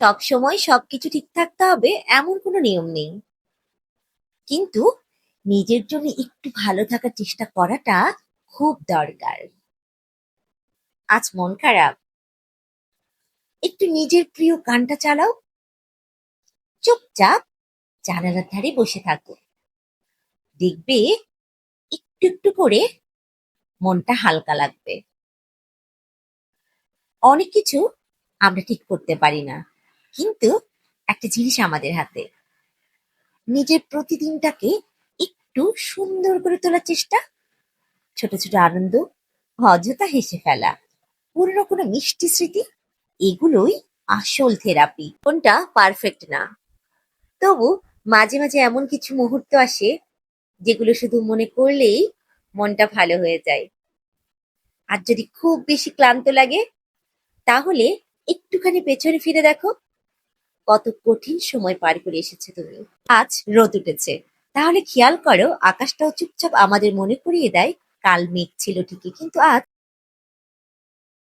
সবসময় সবকিছু ঠিক থাকতে হবে এমন কোনো নিয়ম নেই, কিন্তু নিজের জন্য একটু ভালো থাকার চেষ্টা করাটা খুব দরকার। আজ মন খারাপ, একটু নিজের প্রিয় গানটা চালাও, চুপচাপ জানালার ধারে বসে থাকো, দেখবে একটু একটু করে মনটা হালকা লাগবে। অনেক কিছু আমরা ঠিক করতে পারি না, কিন্তু একটা জিনিস আমাদের হাতে, নিজের প্রতিদিনটাকে একটু সুন্দর করে তোলার চেষ্টা, ছোট ছোট আনন্দ, অযথা হেসে ফেলা, পুরনো কোনো মিষ্টি স্মৃতি, এগুলোই আসল থেরাপি। কোনটা পারফেক্ট না, তবু মাঝে মাঝে এমন কিছু মুহূর্ত আসে যেগুলো শুধু মনে করলেই মনটা ভালো হয়ে যায়। আর যদি খুব বেশি ক্লান্ত লাগে, তাহলে একটুখানি পেছনে ফিরে দেখো, কত কঠিন সময় পার করে এসেছে তুমি। আজ রোদ উঠেছে, তাহলে খেয়াল করো আকাশটাও চুপচাপ আমাদের মনে করিয়ে দেয় কাল মেঘ ছিল ঠিকই, কিন্তু আজ